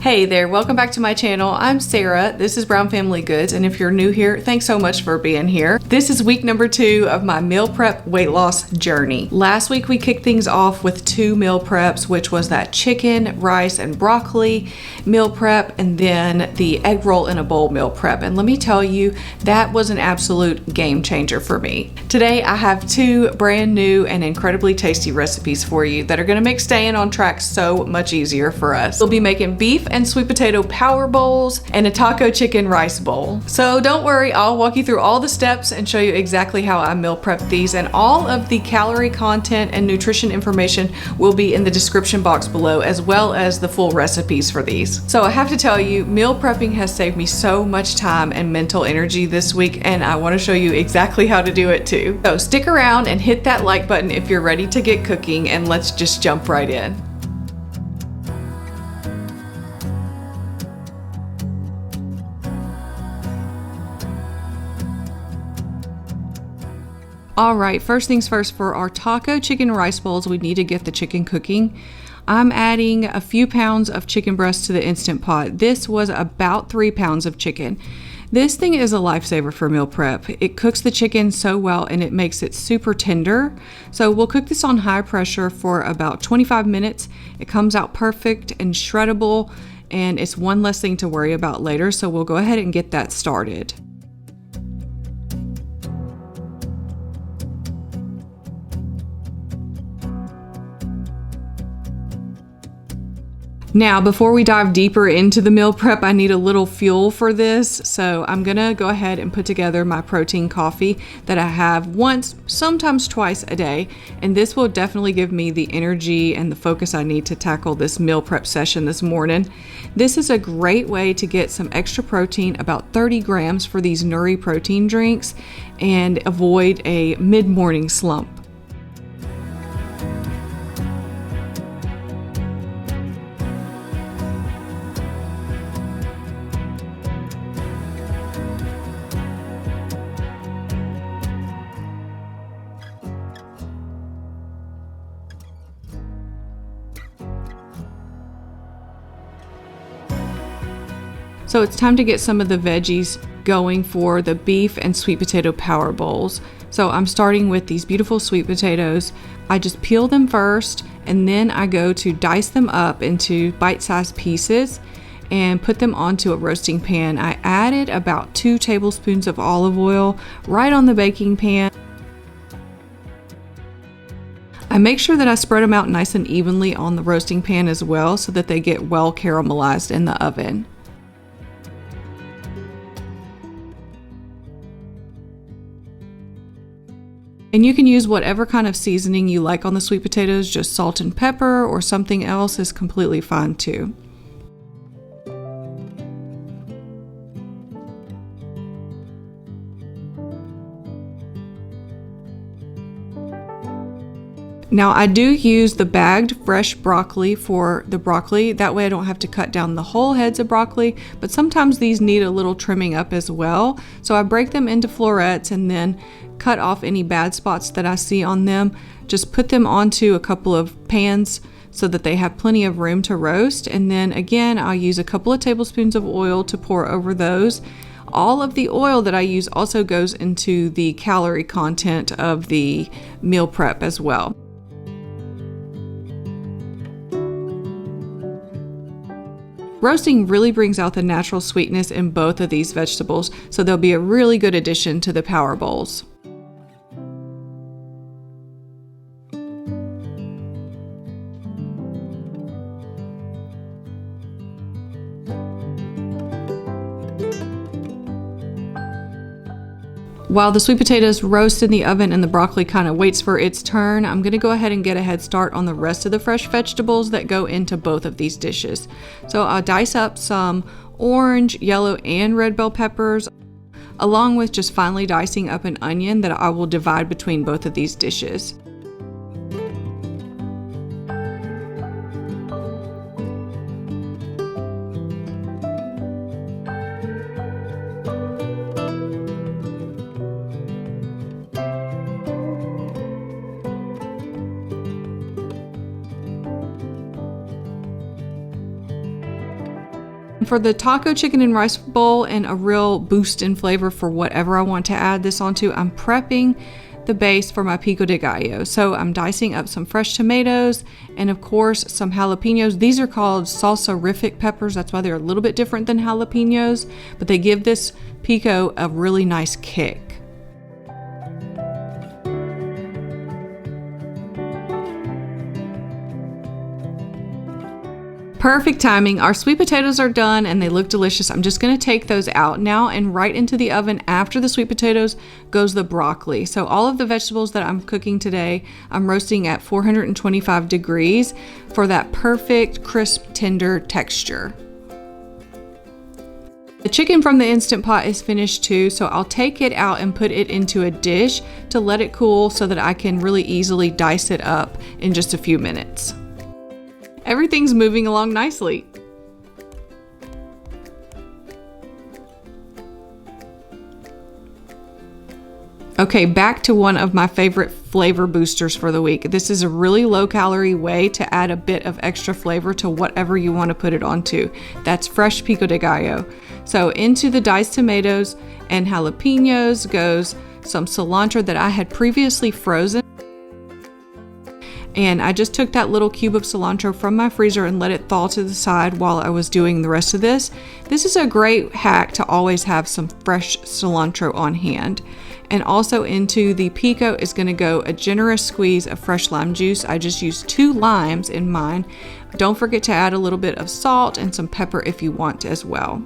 Hey there, welcome back to my channel. I'm Sarah, this is Brown Family Goods, and if you're new here, thanks so much for being here. This is week number 2 of my meal prep weight loss journey. Last week we kicked things off with 2 meal preps, which was that chicken, rice, and broccoli meal prep, and then the egg roll in a bowl meal prep. And let me tell you, that was an absolute game changer for me. Today I have 2 brand new and incredibly tasty recipes for you that are gonna make staying on track so much easier for us. We'll be making beef and sweet potato power bowls and a taco chicken rice bowl. So don't worry, I'll walk you through all the steps and show you exactly how I meal prep these, and all of the calorie content and nutrition information will be in the description box below, as well as the full recipes for these. So I have to tell you, meal prepping has saved me so much time and mental energy this week, and I want to show you exactly how to do it too. So stick around and hit that like button if you're ready to get cooking, and let's just jump right in. All right, first things first, for our taco chicken rice bowls, we need to get the chicken cooking. I'm adding a few pounds of chicken breast to the Instant Pot. This was about 3 pounds of chicken. This thing is a lifesaver for meal prep. It cooks the chicken so well and it makes it super tender. So we'll cook this on high pressure for about 25 minutes. It comes out perfect and shreddable, and it's one less thing to worry about later. So we'll go ahead and get that started. Now, before we dive deeper into the meal prep, I need a little fuel for this. So I'm gonna go ahead and put together my protein coffee that I have once, sometimes twice a day. And this will definitely give me the energy and the focus I need to tackle this meal prep session this morning. This is a great way to get some extra protein, about 30 grams for these Nuri protein drinks, and avoid a mid-morning slump. So it's time to get some of the veggies going for the beef and sweet potato power bowls. So I'm starting with these beautiful sweet potatoes. I just peel them first, and then I go to dice them up into bite-sized pieces and put them onto a roasting pan. I added about 2 tablespoons of olive oil right on the baking pan. I make sure that I spread them out nice and evenly on the roasting pan as well, so that they get well caramelized in the oven. And you can use whatever kind of seasoning you like on the sweet potatoes. Just salt and pepper or something else is completely fine too. Now, I do use the bagged fresh broccoli for the broccoli. That way I don't have to cut down the whole heads of broccoli, but sometimes these need a little trimming up as well. So I break them into florets and then cut off any bad spots that I see on them. Just put them onto a couple of pans so that they have plenty of room to roast. And then again, I'll use a couple of tablespoons of oil to pour over those. All of the oil that I use also goes into the calorie content of the meal prep as well. Roasting really brings out the natural sweetness in both of these vegetables, so they'll be a really good addition to the power bowls. While the sweet potatoes roast in the oven and the broccoli kind of waits for its turn, I'm going to go ahead and get a head start on the rest of the fresh vegetables that go into both of these dishes. So I'll dice up some orange, yellow, and red bell peppers, along with just finely dicing up an onion that I will divide between both of these dishes. For the taco chicken and rice bowl and a real boost in flavor for whatever I want to add this onto, I'm prepping the base for my pico de gallo. So I'm dicing up some fresh tomatoes and of course some jalapenos. These are called salsa-rific peppers. That's why they're a little bit different than jalapenos, but they give this pico a really nice kick. Perfect timing. Our sweet potatoes are done and they look delicious. I'm just going to take those out now, and right into the oven after the sweet potatoes goes the broccoli. So all of the vegetables that I'm cooking today, I'm roasting at 425 degrees for that perfect crisp, tender texture. The chicken from the Instant Pot is finished too, so I'll take it out and put it into a dish to let it cool so that I can really easily dice it up in just a few minutes. Everything's moving along nicely. Okay, back to one of my favorite flavor boosters for the week. This is a really low calorie way to add a bit of extra flavor to whatever you want to put it onto. That's fresh pico de gallo. So into the diced tomatoes and jalapenos goes some cilantro that I had previously frozen. And I just took that little cube of cilantro from my freezer and let it thaw to the side while I was doing the rest of this. This is a great hack to always have some fresh cilantro on hand. And also into the pico is going to go a generous squeeze of fresh lime juice. I just used 2 limes in mine. Don't forget to add a little bit of salt and some pepper if you want as well.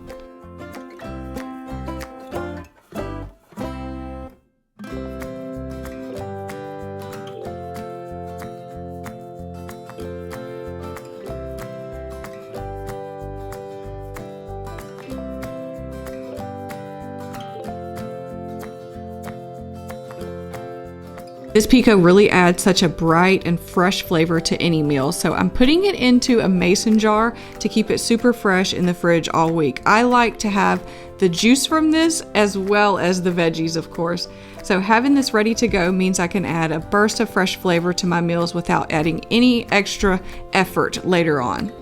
This pico really adds such a bright and fresh flavor to any meal, so I'm putting it into a mason jar to keep it super fresh in the fridge all week. I like to have the juice from this as well as the veggies, of course. So having this ready to go means I can add a burst of fresh flavor to my meals without adding any extra effort later on.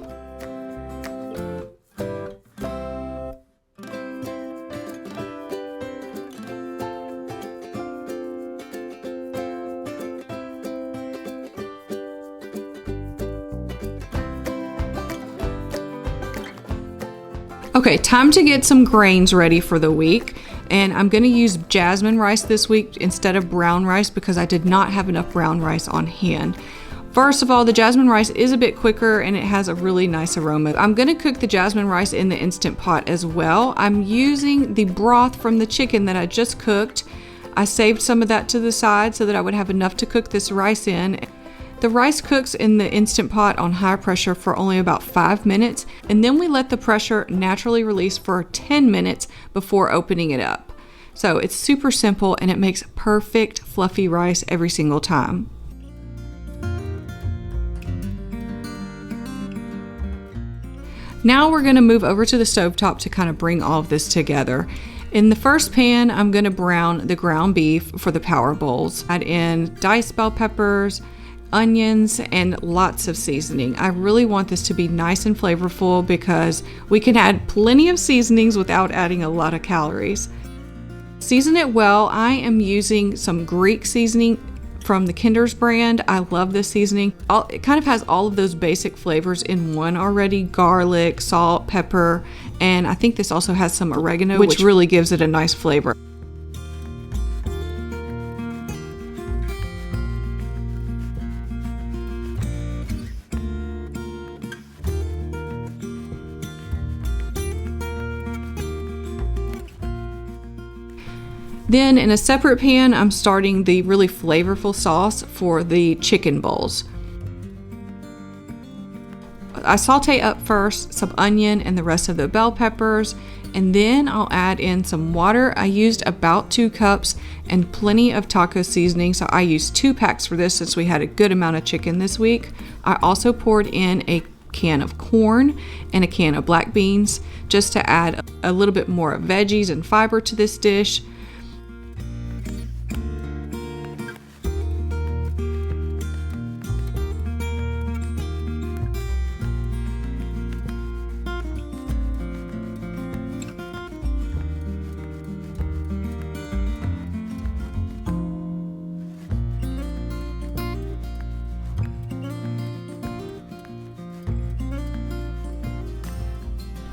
Okay, time to get some grains ready for the week, and I'm going to use jasmine rice this week instead of brown rice because I did not have enough brown rice on hand. First of all, the jasmine rice is a bit quicker and it has a really nice aroma. I'm going to cook the jasmine rice in the Instant Pot as well. I'm using the broth from the chicken that I just cooked. I saved some of that to the side so that I would have enough to cook this rice in. The rice cooks in the Instant Pot on high pressure for only about 5 minutes, and then we let the pressure naturally release for 10 minutes before opening it up. So it's super simple and it makes perfect fluffy rice every single time. Now we're going to move over to the stovetop to kind of bring all of this together. In the first pan, I'm going to brown the ground beef for the power bowls. Add in diced bell peppers, onions, and lots of seasoning. I really want this to be nice and flavorful because we can add plenty of seasonings without adding a lot of calories. Season it well. I am using some Greek seasoning from the Kinder's brand. I love this seasoning. It kind of has all of those basic flavors in one already: garlic, salt, pepper, and I think this also has some oregano, which really gives it a nice flavor. Then in a separate pan, I'm starting the really flavorful sauce for the chicken bowls. I saute up first some onion and the rest of the bell peppers, and then I'll add in some water. I used about 2 cups and plenty of taco seasoning, so I used 2 packs for this since we had a good amount of chicken this week. I also poured in a can of corn and a can of black beans just to add a little bit more veggies and fiber to this dish.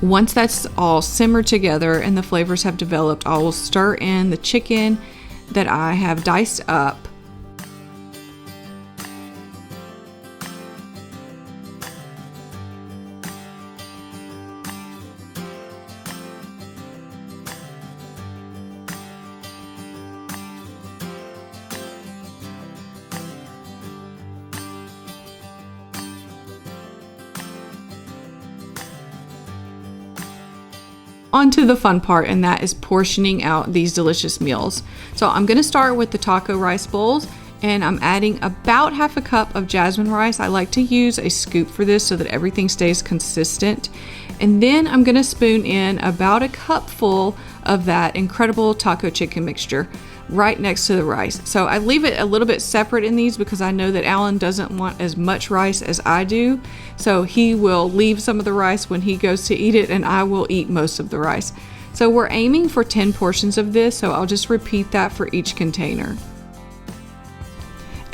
Once that's all simmered together and the flavors have developed, I will stir in the chicken that I have diced up. On to the fun part, and that is portioning out these delicious meals. So I'm going to start with the taco rice bowls, and I'm adding about half a cup of jasmine rice. I like to use a scoop for this so that everything stays consistent. And then I'm going to spoon in about a cupful of that incredible taco chicken mixture right next to the rice. So I leave it a little bit separate in these because I know that Alan doesn't want as much rice as I do. So he will leave some of the rice when he goes to eat it, and I will eat most of the rice. So we're aiming for 10 portions of this, so I'll just repeat that for each container.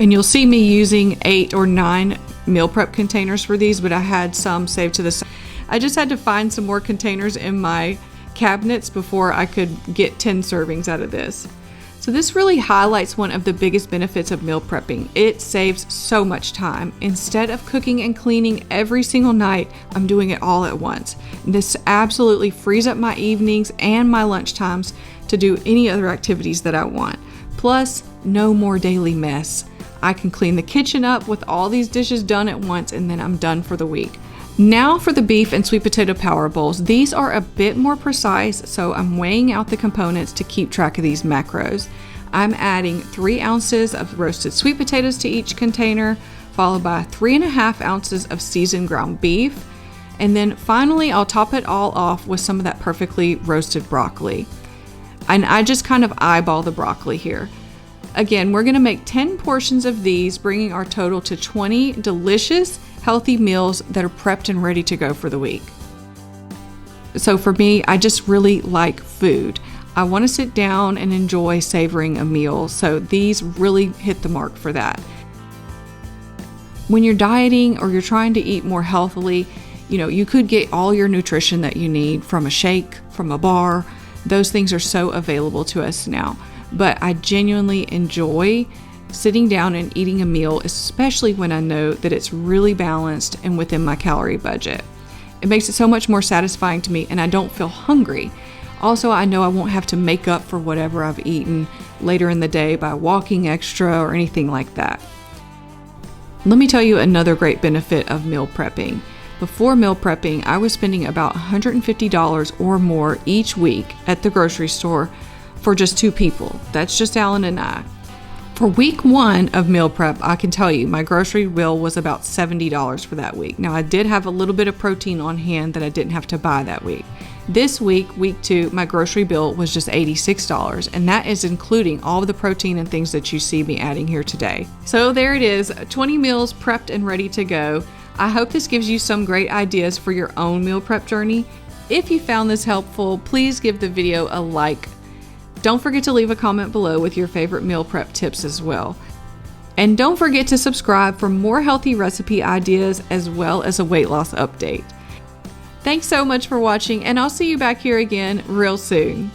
And you'll see me using 8 or 9 meal prep containers for these, but I had some saved to the side. I just had to find some more containers in my cabinets before I could get 10 servings out of this. So this really highlights one of the biggest benefits of meal prepping. It saves so much time. Instead of cooking and cleaning every single night, I'm doing it all at once. This absolutely frees up my evenings and my lunch times to do any other activities that I want. Plus, no more daily mess. I can clean the kitchen up with all these dishes done at once, and then I'm done for the week. Now for the beef and sweet potato power bowls. These are a bit more precise, so I'm weighing out the components to keep track of these macros. I'm adding 3 ounces of roasted sweet potatoes to each container, followed by 3.5 ounces of seasoned ground beef. And then finally, I'll top it all off with some of that perfectly roasted broccoli. And I just kind of eyeball the broccoli here. Again, we're gonna make 10 portions of these, bringing our total to 20 delicious, healthy meals that are prepped and ready to go for the week. So for me, I just really like food. I want to sit down and enjoy savoring a meal, so these really hit the mark for that. When you're dieting or you're trying to eat more healthily, you could get all your nutrition that you need from a shake, from a bar. Those things are so available to us now. But I genuinely enjoy sitting down and eating a meal, especially when I know that it's really balanced and within my calorie budget. It makes it so much more satisfying to me, and I don't feel hungry. Also, I know I won't have to make up for whatever I've eaten later in the day by walking extra or anything like that. Let me tell you another great benefit of meal prepping. Before meal prepping, I was spending about $150 or more each week at the grocery store for just 2 people. That's just Alan and I. For week 1 of meal prep, I can tell you my grocery bill was about $70 for that week. Now, I did have a little bit of protein on hand that I didn't have to buy that week. This week, week 2, my grocery bill was just $86, and that is including all of the protein and things that you see me adding here today. So there it is, 20 meals prepped and ready to go. I hope this gives you some great ideas for your own meal prep journey. If you found this helpful, please give the video a like. Don't forget to leave a comment below with your favorite meal prep tips as well. And don't forget to subscribe for more healthy recipe ideas as well as a weight loss update. Thanks so much for watching, and I'll see you back here again real soon.